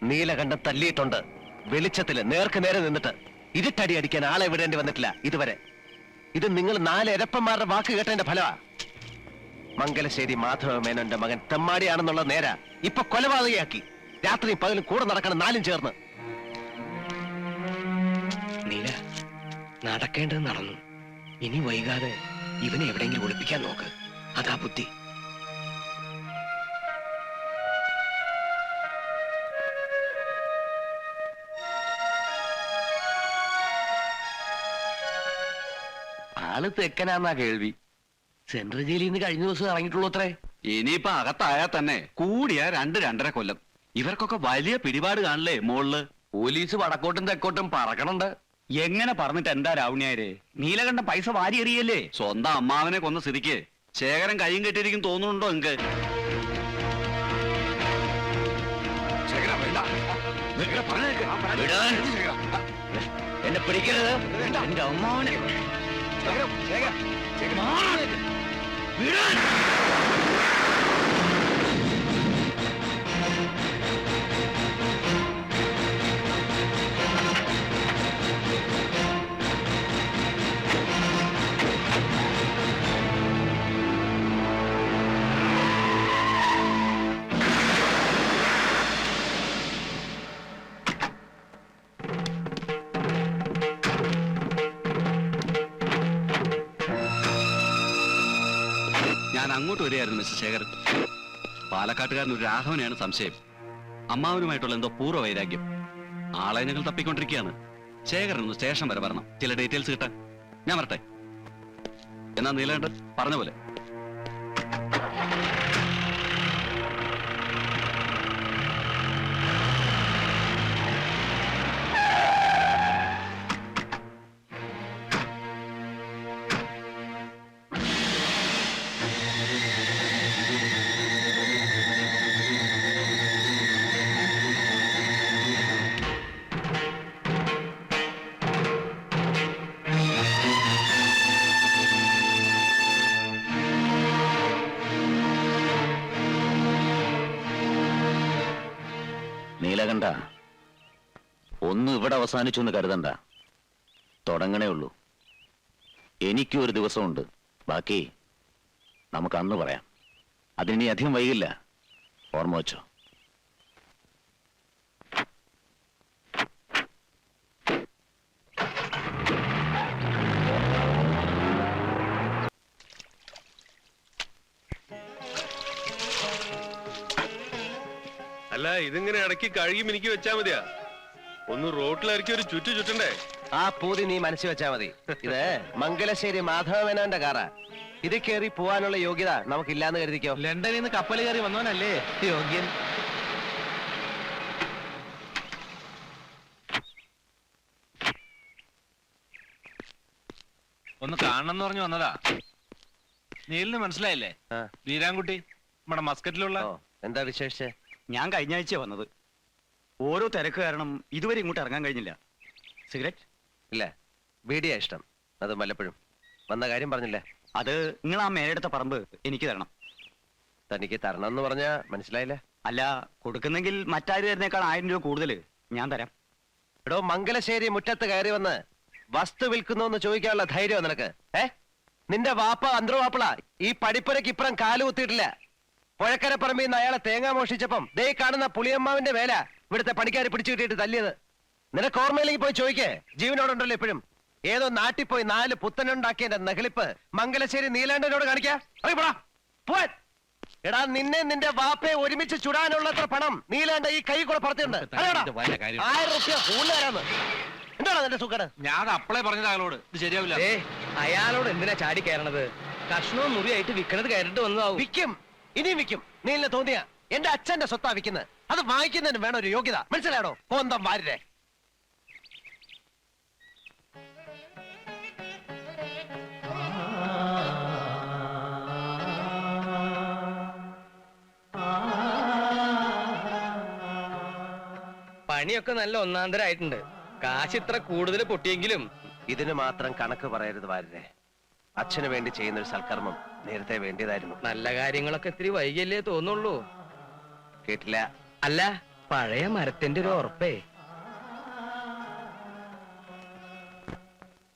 നീലകണ്ഠം തല്ലിയിട്ടുണ്ട്. വെളിച്ചത്തില് നേർക്ക് നേരെ നിന്നിട്ട് ഇരുട്ടടി അടിക്കാൻ ആളെ വിടേണ്ടി വന്നിട്ടില്ല ഇതുവരെ. ഇത് നിങ്ങൾ 4 എരപ്പന്മാരുടെ വാക്ക് കേട്ടതിന്റെ ഫലമാ. മംഗലശ്ശേരി മാധവ മേനോന്റെ മകൻ തെമ്മാടിയാണെന്നുള്ള നേര ഇപ്പൊ കൊലപാതകയാക്കി. രാത്രിയും പകലും കൂടെ നടക്കണം 4 ചേർന്ന്. നീല, നടക്കേണ്ടത് നടന്നു. ഇനി വൈകാതെ ഇവനെ എവിടെയെങ്കിലും ഒളിപ്പിക്കാൻ നോക്ക്. അതാ ബുദ്ധി. ആള് തെക്കനാന്നാ കേൾവി. സെൻട്രൽ ജയിലിൽ നിന്ന് കഴിഞ്ഞ ദിവസം ഇറങ്ങിയിട്ടുള്ളൂ അത്രേ. ഇനിയിപ്പൊ അകത്തായാൽ തന്നെ കൂടിയ 2-2.5 കൊല്ലം. ഇവർക്കൊക്കെ വലിയ പിടിപാട് കാണില്ലേ മോളില്. പോലീസ് വടക്കോട്ടും തെക്കോട്ടും പറക്കണുണ്ട്. എങ്ങനെ പറഞ്ഞിട്ട് എന്താ രാവണിയാരെ? നീലകണ്ഠം പൈസ വാരി എറിയല്ലേ. സ്വന്തം അമ്മാവനെ കൊന്ന സ്ഥിതിക്ക് ശേഖരൻ കയ്യും കെട്ടിയിരിക്കും തോന്നുന്നുണ്ടോ നിങ്ങക്ക്? എന്നെ പിടിക്കരുത്. എന്റെ അമ്മാവനെ ഞാൻ അങ്ങോട്ട് വരികയായിരുന്നു മിസ്റ്റർ ശേഖരൻ. പാലക്കാട്ടുകാരൻ ഒരു രാഘവനെയാണ് സംശയം. അമ്മാവനുമായിട്ടുള്ള എന്തോ പൂർവ്വ വൈരാഗ്യം. ആളെ ഞങ്ങൾ തപ്പിക്കൊണ്ടിരിക്കുകയാണ്. ശേഖരൻ ഒന്ന് സ്റ്റേഷൻ വരെ വരണം, ചില ഡീറ്റെയിൽസ് കിട്ടാൻ. ഞാൻ വരട്ടെ. എന്നാ നീലകണ്ഠൻ പറഞ്ഞ പോലെ. നീലകണ്ഠ, ഒന്നും ഇവിടെ അവസാനിച്ചു എന്ന് കരുതണ്ട. തുടങ്ങണേ ഉള്ളൂ. എനിക്കും ഒരു ദിവസമുണ്ട്. ബാക്കി നമുക്ക് അന്ന് പറയാം. അതിനി അധികം വൈകില്ല. ഓർമ്മ വെച്ചോ. അല്ല, ഇതിങ്ങനെ ഇടയ്ക്ക് കഴുകി മിനിക്ക് വെച്ചാ മതിയാ? ഒന്ന് റോട്ടിലിറക്കി ഒരു ചുറ്റണ്ടേ? ആ പൂതി നീ മനസ്സിൽ വെച്ചാ മതി. ഇത് മംഗലശ്ശേരി മാധവമേനോന്റെ കാറാ. ഇത് കയറി പോവാനുള്ള യോഗ്യത നമുക്കില്ലാന്ന് കരുതിക്കോ. ലണ്ടനിൽ നിന്ന് കപ്പൽ കയറി വന്നവനല്ലേ യോഗ്യൻ. ഒന്ന് കാണണം പറഞ്ഞു വന്നതാ. നീലിന് മനസ്സിലായില്ലേ? വീരാൻകുട്ടി, നമ്മുടെ മസ്കറ്റിലുള്ള. എന്താ വിശേഷിച്ച്? ഞാൻ കഴിഞ്ഞ ആഴ്ച വന്നത്. ഓരോ തിരക്ക് കാരണം ഇതുവരെ ഇങ്ങോട്ട് ഇറങ്ങാൻ കഴിഞ്ഞില്ല. സിഗരറ്റ് ഇല്ല, ബീഡിയാ ഇഷ്ടം. അത് വല്ലപ്പോഴും. വന്ന കാര്യം പറഞ്ഞില്ലേ? അത് നിങ്ങൾ ആ മേലെടുത്ത പറമ്പ് എനിക്ക് തരണം. തനിക്ക് തരണം എന്ന് പറഞ്ഞാ മനസ്സിലായില്ല. അല്ല, കൊടുക്കുന്നെങ്കിൽ മറ്റാര് തരുന്നേക്കാൾ 1000 രൂപ കൂടുതൽ ഞാൻ തരാം. എടോ, മംഗലശ്ശേരി മുറ്റത്ത് കയറി വന്ന് വസ്തു വിൽക്കുന്നു ചോദിക്കാനുള്ള ധൈര്യം നിനക്ക്? നിന്റെ വാപ്പ അന്തർവാപ്പിള ഈ പടിപ്പുരക്ക് ഇപ്പുറം കാലുകുത്തിയിട്ടില്ല. പുഴക്കരപ്പറമ്പിൽ നിന്ന് അയാളെ തേങ്ങ മോഷിച്ചപ്പം ദേ കാണുന്ന പുളിയമ്മാവിന്റെ മേല ഇവിടുത്തെ പണിക്കാരെ പിടിച്ചു കിട്ടിയിട്ട് തല്ലിയത്. നിനക്ക് ഓർമ്മയിലേക്ക് പോയി ചോദിക്കേ. ജീവനോടുണ്ടല്ലോ ഇപ്പോഴും. ഏതോ നാട്ടിൽ പോയി 4 പുത്തനുണ്ടാക്കിയതിന്റെ നെഹളിപ്പ് മംഗലശ്ശേരി നീലാണ്ടനോട് കാണിക്കാ. എടാ, നിന്നെ നിന്റെ വാപ്പയെ ഒരുമിച്ച് ചുടാനുള്ളത്ര പണം നീലാണ്ട ഈ കൈ കൂടെ പറത്തിയുണ്ട്. 1000 രൂപ കൂടുതലാരാന്ന്. എന്താണ് നിന്റെ സുഖം? ഞാൻ അപ്പളേ പറഞ്ഞത് അയാളോട് ഇത് ശരിയാവില്ല. അയാളോട് എന്തിനാ ചാടി കയറണത്? കഷ്ണവും മുറിയായിട്ട് വിൽക്കണത് കയറിട്ട് വന്നതാവും. വിൽക്കും, ഇനിയും വിൽക്കും. നീലിന് തോന്നിയ എന്റെ അച്ഛന്റെ സ്വത്താ വിൽക്കുന്നത്. അത് വാങ്ങിക്കുന്നതിന് വേണം ഒരു യോഗ്യത. മനസ്സിലാണോ? കോന്തം വാരിരെ. പണിയൊക്കെ നല്ല ഒന്നാന്തരായിട്ടുണ്ട്. കാശ് ഇത്ര കൂടുതൽ പൊട്ടിയെങ്കിലും ഇതിന് മാത്രം കണക്ക് പറയരുത് വാരിരെ. അച്ഛന് വേണ്ടി ചെയ്യുന്ന ഒരു സൽക്കർമ്മം നേരത്തെ വേണ്ടിയതായിരുന്നു. നല്ല കാര്യങ്ങളൊക്കെ ഇത്തിരി വൈകിയല്ലേ തോന്നുള്ളൂ. കേട്ടില്ല? അല്ല, പഴയ മരത്തിന്റെ ഒരു ഉറപ്പേ.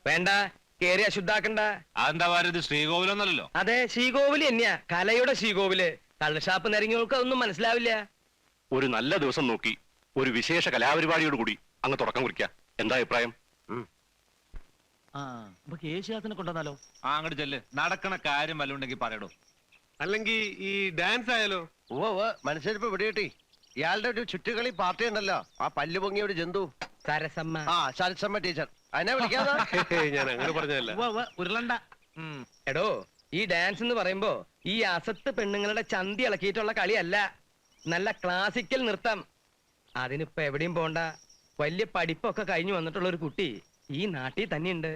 വേണ്ട, കേറി അശുദ്ധാക്കണ്ട. അതെന്താ പറയുന്നത്, ശ്രീകോവിലൊന്നല്ലോ. അതെ, ശ്രീകോവില് തന്നെയാ, കലയുടെ ശ്രീകോവില്. കള്ളുഷാപ്പ് നിരങ്ങിയവർക്ക് അതൊന്നും മനസ്സിലാവില്ല. ഒരു നല്ല ദിവസം നോക്കി ഒരു വിശേഷ കലാപരിപാടിയോട് കൂടി അങ്ങ് തുടക്കം കുറിക്കാം. എന്താ അഭിപ്രായം? കേശുദാസിനെ കൊണ്ടുവന്നാലോ? ആ, അങ്ങോട്ട് ചെല്ല്. നടക്കണ കാര്യം വല്ല ഉണ്ടെങ്കിൽ പറയടോ. അല്ലെങ്കിൽ ഈ ഡാൻസ് ആയാലോ? മനുഷ്യരിപ്പോ പിടികിട്ടി. ഇയാളുടെ ഒരു ചുറ്റുകളി പാർട്ടി ഉണ്ടല്ലോ, ആ പല്ലു പൊങ്ങിയ ഒരു ജന്തു. സരസമ്മ. ആ, സരസമ്മ ടീച്ചർ. അതിനെ വിളിക്കാതെ. ഞാൻ അങ്ങനെ പറഞ്ഞതല്ല. ഉരുളണ്ട. എടോ, ഈ ഡാൻസ് എന്ന് പറയുമ്പോ ഈ അസത്ത് പെണ്ണുങ്ങളുടെ ചന്തി ഇളക്കിയിട്ടുള്ള കളിയല്ല, നല്ല ക്ലാസിക്കൽ നൃത്തം. അതിനിപ്പോ എവിടെയും പോണ്ട. വലിയ പഠിപ്പൊക്കെ കഴിഞ്ഞു വന്നിട്ടുള്ള ഒരു കുട്ടി ഈ നാട്ടിൽ തന്നെയുണ്ട്.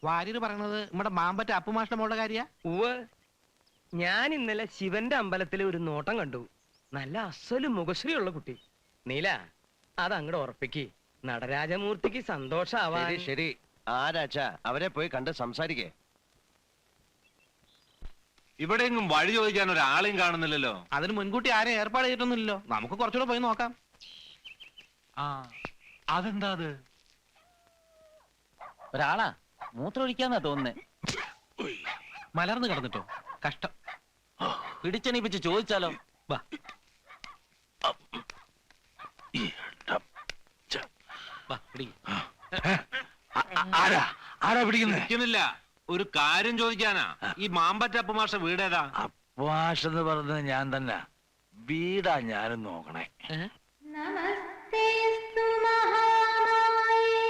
വാര്യര് പറയണത് നമ്മുടെ മാമ്പറ്റ അപ്പുമാഷ്ട മോളുടെ കാര്യ. ഉവ്, ഞാൻ ഇന്നലെ ശിവന്റെ അമ്പലത്തിലെ ഒരു നോട്ടം കണ്ടു. നല്ല അസല് മുഖശ്രീയുള്ള കുട്ടി. നീല, അത് അങ്ങോട്ട് ഉറപ്പിക്ക്. നടരാജമൂർത്തിക്ക് സന്തോഷാവാൻ. ശരി ശരി, ആരാച്ചാ അവരെ പോയി കണ്ട് സംസാരിക്കേ. ഇവിടെയെങ്കിലും വഴി ചോദിക്കാൻ ഒരാളെയും കാണുന്നില്ലല്ലോ. അതിന് മുൻകൂട്ടി ആരെയും ഏർപ്പാട് ചെയ്തിട്ടൊന്നുമില്ലല്ലോ. നമുക്ക് കുറച്ചുകൂടെ പോയി നോക്കാം. ആ, അതെന്താ അത്? ഒരാളാ മൂത്രമൊഴിക്കാന്നാ തോന്നുന്നേ. മലർന്നു കിടന്നിട്ടോ? കഷ്ടം. പിടിച്ചെണീപ്പിച്ച് ചോദിച്ചാലോ? വാ. വാ, പിടി. ആരാ പിടിക്കുന്നില്ല. ഒരു കാര്യം ചോദിക്കാനാ. ഈ മാമ്പറ്റ അപ്പമാഷ വീടേതാ? വാഷെന്ന് പറഞ്ഞത് ഞാൻ തന്നെ. വീടാ ഞാനും നോക്കണേ. നമസ്തേസ്തു മഹാമായേ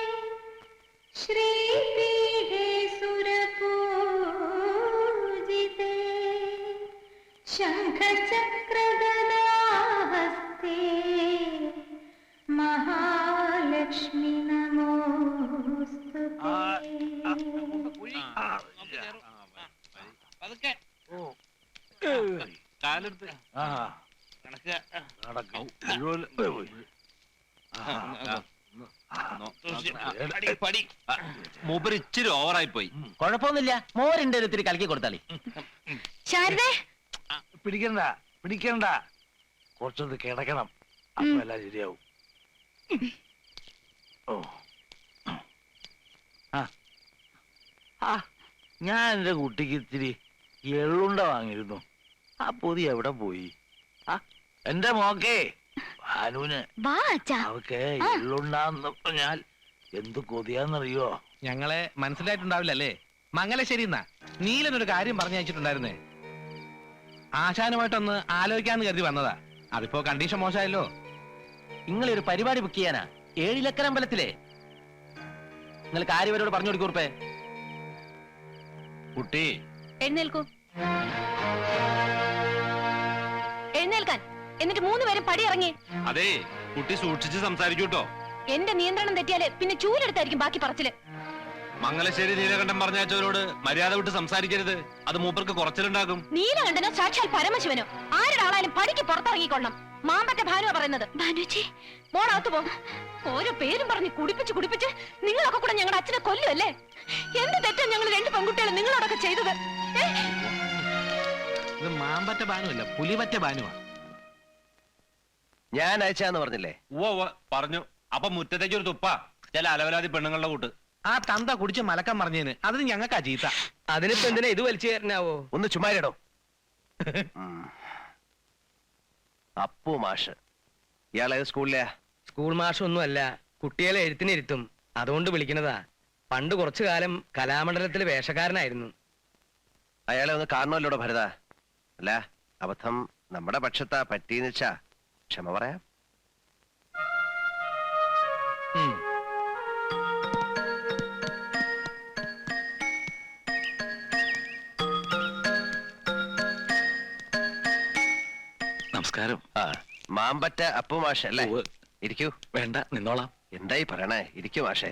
ശ്രീപീഠേ സുരപൂജിതേ ശംഖചക്രഗദാഹസ്തേ മഹാലക്ഷ്മി നമോസ്തുതേ. കാലെടുത്ത് നടക്കും. മൂപ്പര് ഇച്ചിരി ഓവറായി പോയി. കുഴപ്പമൊന്നുമില്ല, മോരുണ്ട് ഒത്തിരി കലക്കി കൊടുത്താളി. ശാരദേ, പിടിക്കണ്ട പിടിക്കണ്ട, കുറച്ചൊന്ന് കിടക്കണം. അപ്പൊ എല്ലാം ശരിയാവും. ഓ, ഞാൻ എന്റെ കുട്ടിക്ക് ഇത്തിരി എള്ളുണ്ട വാങ്ങിയിരുന്നു. ആ പൊതി എവിടെ പോയി? എന്റെ മോക്കേ ഭാനുവിന് അവക്ക് എള്ളുണ്ടാന്ന് പറഞ്ഞാൽ എന്ത് കൊതിയാന്നറിയോ? ഞങ്ങളെ മനസ്സിലായിട്ടുണ്ടാവില്ലല്ലേ? മംഗലശ്ശേരി എന്നാ നീലനൊരു കാര്യം പറഞ്ഞു അയച്ചിട്ടുണ്ടായിരുന്നേ. ആശാനുമായിട്ടൊന്ന് ആലോചിക്കാന്ന് കരുതി വന്നതാ. അതിപ്പോ കണ്ടീഷൻ മോശമായല്ലോ. നിങ്ങളെ ഒരു പരിപാടി ബുക്ക് ചെയ്യാനാ, 7 ലക്കര അമ്പലത്തിലെ. നിങ്ങൾ കാര്യവരോട് പറഞ്ഞു കൊടുക്കൂർപ്പേ. കുട്ടി എഴുന്നേൽക്കൂ. എഴുന്നേൽക്കാൻ. എന്നിട്ട് 3 പേരും പടി ഇറങ്ങി. അതെ, കുട്ടി സൂക്ഷിച്ച് സംസാരിക്കൂട്ടോ. എന്റെ നിയന്ത്രണം തെറ്റിയാല് പിന്നെ ചൂലെടുത്തായിരിക്കും ബാക്കി പറച്ചില്. മംഗലശ്ശേരി നീലകണ്ഠൻ പറഞ്ഞയച്ചവരോട് മര്യാദ വിട്ട് സംസാരിക്കരുത്. അത് മൂപ്പർക്ക് കുറച്ചിലുണ്ടാകും. നീലകണ്ഠനോ സാക്ഷാൽ പരമശിവനോ ആരുടെ ആളായാലും പടിക്ക് പുറത്തിറങ്ങിക്കൊള്ളണം. മാമ്പറ്റ ഭാനുവാ പറയുന്നത്. ഭാനുച്ചി, മോളകത്ത് പോ. ഓരോ പേരും പറഞ്ഞ് കുടിപ്പിച്ച് നിങ്ങളൊക്കെ കൂടെ ഞങ്ങളുടെ അച്ഛനെ കൊല്ലുമല്ലേ? എന്ത് തെറ്റാ ഞങ്ങൾ 2 പെൺകുട്ടികളും നിങ്ങളോടൊക്കെ ചെയ്തത്? ഇത് മാമ്പറ്റ ബാനുവല്ല, പുലിപറ്റ ബാനുവാ. ഞാൻ അയച്ചാന്ന് പറഞ്ഞില്ലേ? ഉവ്വ് പറഞ്ഞു. അപ്പൊ മുറ്റത്തേക്ക് ഒരു തുപ്പ ചില അലവലാതി പെണ്ണുങ്ങളുടെ കൂട്ട്. ആ തന്ത കുടിച്ച് മലക്കം പറഞ്ഞതിന് അതിന് ഞങ്ങൾക്കാ ചീത്ത. അതിനിപ്പോ എന്തിനാ ഇത് വലിച്ചു കയറിനാവോ? ഒന്ന് ചുമ്മാരിടോ. അപ്പു മാഷ്, ഇയാളേത് സ്കൂളിലെയാ? സ്കൂൾ മാഷൊന്നും അല്ല, കുട്ടികളെ എഴുത്തിനിരുത്തും, അതുകൊണ്ട് വിളിക്കുന്നതാ. പണ്ട് കുറച്ചു കാലം കലാമണ്ഡലത്തിലെ വേഷക്കാരനായിരുന്നു. അയാളെ ഒന്ന് കാണണമല്ലോടോ ഭരത. അല്ല, അബദ്ധം നമ്മുടെ പക്ഷത്താ പറ്റീന്ന് വെച്ചാ ക്ഷമ പറയാം. നമസ്കാരം. മാമ്പറ്റ അപ്പു മാഷ് അല്ലേ? ഇരിക്കൂ. വേണ്ട, നിന്നോളാം. എന്തായി പറയണേ? ഇരിക്കൂ മാഷേ.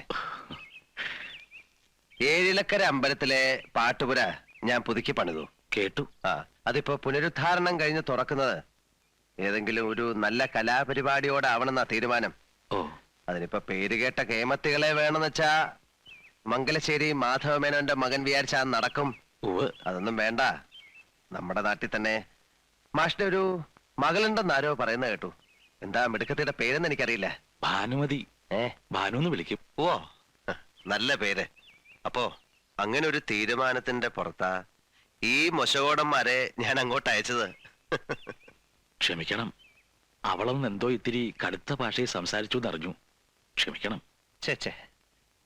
7 ലക്കര അമ്പലത്തിലെ പാട്ടുപുര ഞാൻ പുതുക്കി പണിതു. കേട്ടു. അതിപ്പോ പുനരുദ്ധാരണം കഴിഞ്ഞ് തുറക്കുന്നത് ഏതെങ്കിലും ഒരു നല്ല കലാപരിപാടിയോടെ ആവണമെന്നാ തീരുമാനം. ഓ, അതിനിപ്പോ പേരുകേട്ട കേമത്തികളെ വേണമെന്ന് വെച്ചാ മംഗലശ്ശേരി മാധവമേനോന്റെ മകൻ വിചാരിച്ചാ നടക്കും. അതൊന്നും വേണ്ട. നമ്മുടെ നാട്ടിൽ തന്നെ മാഷിന്റെ ഒരു മകളുണ്ടെന്ന് ആരോ പറയുന്ന കേട്ടു. എന്താ മിടുക്കത്തിയുടെ പേരെന്ന് എനിക്കറിയില്ല. ഭാനുമതി. ഭാനു എന്ന് വിളിക്കും. ഓ, നല്ല പേര്. അപ്പോ അങ്ങനെ ഒരു തീരുമാനത്തിന്റെ പുറത്താ ഈ മൊശകോടന്മാരെ ഞാൻ അങ്ങോട്ട് അയച്ചത്. ക്ഷമിക്കണം, അവളൊന്ന് എന്തോ ഇത്തിരി കടുത്ത ഭാഷയിൽ സംസാരിച്ചു എന്നറിഞ്ഞു. ക്ഷമിക്കണം. ചേച്ചേ,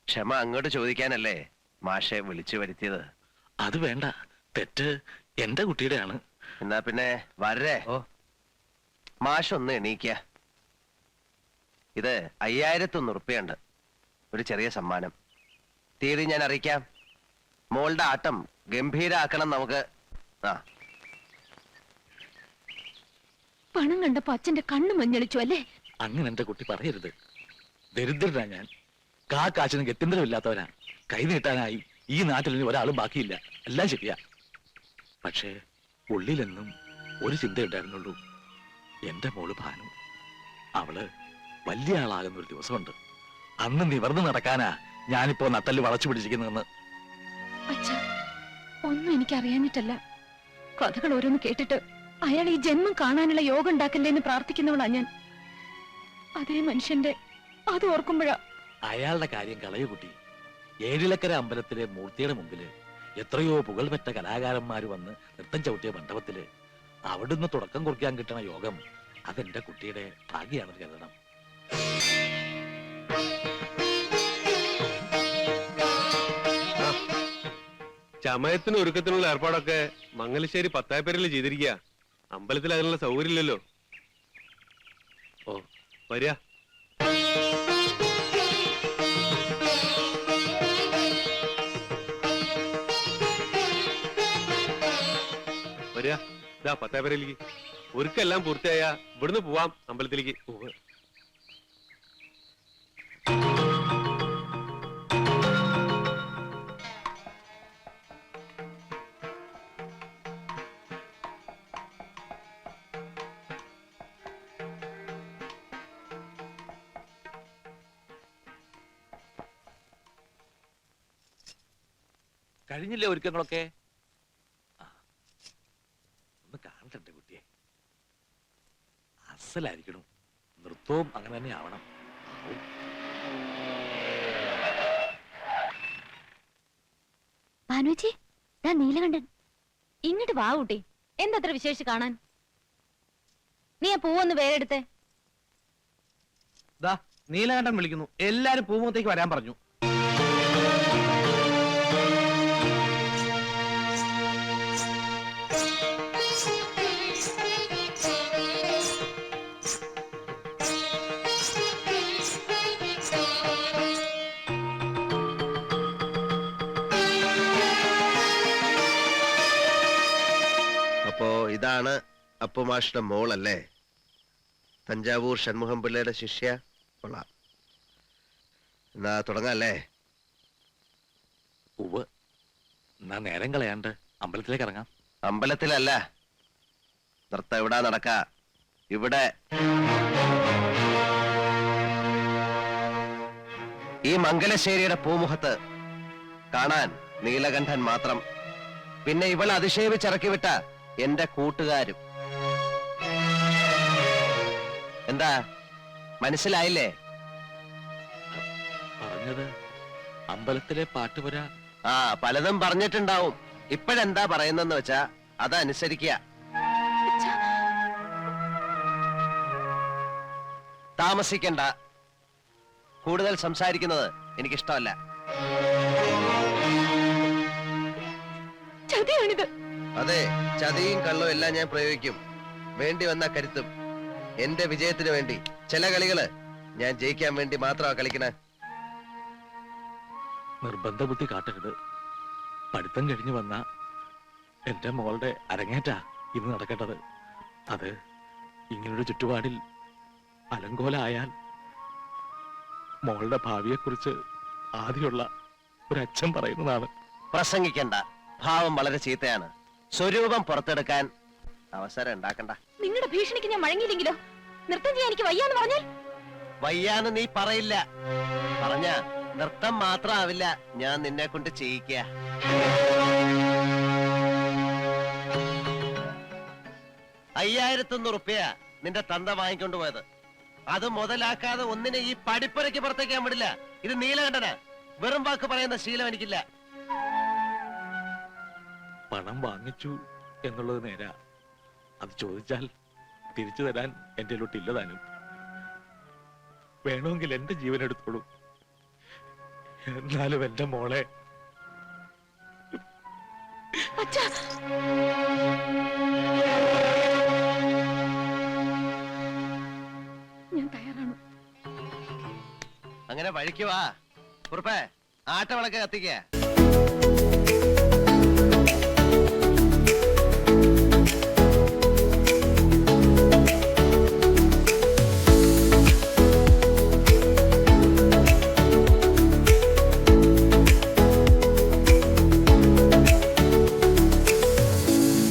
ക്ഷമ അങ്ങോട്ട് ചോദിക്കാനല്ലേ മാഷെ വിളിച്ചു വരുത്തിയത്. അത് വേണ്ട, തെറ്റ് എന്റെ കുട്ടിയുടെയാണ്. എന്നാ പിന്നെ വരേ. മാഷൊന്ന് എണീക്ക. ഇത് 5100 ഉറുപ്പിയുണ്ട്, ഒരു ചെറിയ സമ്മാനം. തീയതി ഞാൻ അറിയിക്കാം. മോളുടെ ആട്ടം ഗംഭീരാക്കണം നമുക്ക്. ആ, പണം കണ്ടപ്പോ അച്ഛന്റെ കണ്ണു മഞ്ഞളിച്ചു അല്ലേ? അങ്ങനെ എന്റെ കുട്ടി പറയരുത്. ദരിദ്രനാ ഞാൻ, കാശിന് ഗത്യന്തരമില്ലാത്തവനാ. കൈ നീട്ടാനായി ഈ നാട്ടിൽ ഇനി ഒരാളും ബാക്കിയില്ല. എല്ലാം ശരിയാ. പക്ഷേ ഉള്ളിലെന്നും ഒരു ചിന്തയുണ്ടായിരുന്നുള്ളൂ, എന്റെ മോള് ഭാനു. അവള് വലിയ ആളാകുന്ന ഒരു ദിവസമുണ്ട്. അന്ന് നിവർന്നു നടക്കാനാ ഞാനിപ്പോ നട്ടല് വളച്ചു പിടിച്ചിരിക്കുന്നതെന്ന്. അച്ഛാ, ഒന്നും എനിക്ക് അറിയാഞ്ഞിട്ടല്ല. കഥകൾ ഓരോന്ന് കേട്ടിട്ട് അയാൾ ഈ ജന്മം കാണാനുള്ള യോഗം ഉണ്ടാക്കല്ലേ എന്ന് പ്രാർത്ഥിക്കുന്നവളാ ഞാൻ. അതേ മനുഷ്യന്റെ അത് ഓർക്കുമ്പോഴാ. അയാളുടെ കാര്യം കളയു കുട്ടി. ഏഴിലക്കര അമ്പലത്തിലെ മൂർത്തിയുടെ മുമ്പില് എത്രയോ പുകൾപെറ്റ കലാകാരന്മാര് വന്ന് നൃത്തം ചവിട്ടിയ മണ്ഡപത്തില് അവിടുന്ന് തുടക്കം കുറിക്കാൻ കിട്ടണ യോഗം അതെന്റെ കുട്ടിയുടെ ഭാഗ്യാണെന്ന് കരുതണം. ചമയത്തിന് ഒരുക്കത്തിനുള്ള ഏർപ്പാടൊക്കെ മംഗലശ്ശേരി പത്തായപ്പേരിൽ ചെയ്തിരിക്കുക. അമ്പലത്തിൽ അതിനുള്ള സൗകര്യം ഇല്ലല്ലോ. ഓ, വരിക. വരിക, ഇതാ പത്തായപ്പേരയിലേക്ക്. ഒരുക്കെല്ലാം പൂർത്തിയായ ഇവിടുന്ന് പോവാം അമ്പലത്തിലേക്ക്. കഴിഞ്ഞില്ലേ ഒരുക്കങ്ങളൊക്കെ? ഒന്ന് കാണട്ടെ കുട്ടിയെ. അസലായിരിക്കണം. നൃത്തവും അങ്ങനെ തന്നെ ആവണം. ഭാനുച്ചി, നീലകണ്ഠൻ ഇങ്ങോട്ട് വാ കുട്ടി. എന്തത്ര വിശേഷിച്ച് കാണാൻ? നീ ആ പൂവൊന്ന് വേറെ എടുത്തേ. നീലകണ്ഠൻ വിളിക്കുന്നു. എല്ലാരും പൂമുഖത്തേക്ക് വരാൻ പറഞ്ഞു. അപ്പോ ഇതാണ് അപ്പുമാഷിന്റെ മോളല്ലേ? തഞ്ചാവൂർ ഷൺമുഖം പിള്ളയുടെ ശിഷ്യ. കൊള്ളാം. എന്നാ തുടങ്ങാല്ലേ? ഉവ്വ്. എന്നാ നേരം കളയാണ്ട് അമ്പലത്തിലേക്ക് ഇറങ്ങാം. അമ്പലത്തിലല്ല, നൃത്തം ഇവിടെ നടക്ക. ഇവിടെ ഈ മംഗലശ്ശേരിയുടെ പൂമുഖത്ത് കാണാൻ നീലകണ്ഠൻ മാത്രം. പിന്നെ ഇവൾ അതിശയിച്ചിറക്കി വിട്ട എന്റെ കൂട്ടുകാരും. എന്താ മനസ്സിലായില്ലേ? പറഞ്ഞത് അമ്പലത്തിലെ പാട്ടുപുര. ആ, പലതും പറഞ്ഞിട്ടുണ്ടാവും. ഇപ്പോഴെന്താ പറയുന്നെന്ന് വെച്ചാ അതനുസരിക്കുക. താമസിക്കണ്ട. കൂടുതൽ സംസാരിക്കുന്നത് എനിക്കിഷ്ടമല്ല. ചതിയാണിത്. അതെ, ചതിയും കള്ളവും എല്ലാം ഞാൻ പ്രയോഗിക്കും. വേണ്ടി വന്ന കരുത്തും. എന്റെ വിജയത്തിന് വേണ്ടി. ചില കളികള് ഞാൻ ജയിക്കാൻ വേണ്ടി മാത്രമാ കളിക്കണേ. നിർബന്ധ ബുദ്ധി കാട്ടരുത്. പഠിത്തം കഴിഞ്ഞു വന്ന എന്റെ മോളുടെ അരങ്ങേറ്റാ ഇന്ന് നടക്കേണ്ടത്. അത് ഇങ്ങനൊരു ചുറ്റുപാടിൽ അലങ്കോലായാൽ മോളുടെ ഭാവിയെക്കുറിച്ച് ആദ്യമുള്ള ഒരച്ഛൻ പറയുന്നതാണ്. പ്രസംഗിക്കണ്ട. ഭാവം വളരെ ചീത്തയാണ്. സ്വരൂപം പുറത്തെടുക്കാൻ അവസരം ഉണ്ടാക്കണ്ട. നിങ്ങളുടെ ഭീഷണിക്ക് ഞാൻ വഴങ്ങിയില്ലെങ്കിലോ? നൃത്തം ചെയ്യാൻ എനിക്ക് വയ്യാന്ന് പറഞ്ഞാൽ? വയ്യാന്ന് നീ പറയില്ല. പറഞ്ഞ നൃത്തം മാത്രമാവില്ല, ഞാൻ നിന്നെ കൊണ്ട് ചെയ്യിക്കുക. 5100 ഉറുപ്പ്യ നിന്റെ തന്ത വാങ്ങിക്കൊണ്ടു പോയത്. അത് മുതലാക്കാതെ ഒന്നിനെ ഈ പടിപ്പുരയ്ക്ക് പുറത്തേക്കാൻ വിടില്ല. ഇത് നീലകണ്ഠനാ. വെറും വാക്ക് പറയുന്ന ശീലം എനിക്കില്ല. പണം വാങ്ങിച്ചു എന്നുള്ളത് നേരാ. അത് ചോദിച്ചാൽ തിരിച്ചു തരാൻ എന്റെ ഇല്ല താനും. വേണമെങ്കിൽ എന്റെ ജീവൻ എടുത്തോളൂ. എന്നാലും എന്റെ മോളെ അച്ഛാ, ഞാൻ തയ്യാറാണ്. അങ്ങനെ വഴിക്ക് വാ. കുറുപ്പേ, ആട്ടവിളക്ക് കത്തിക്കുക.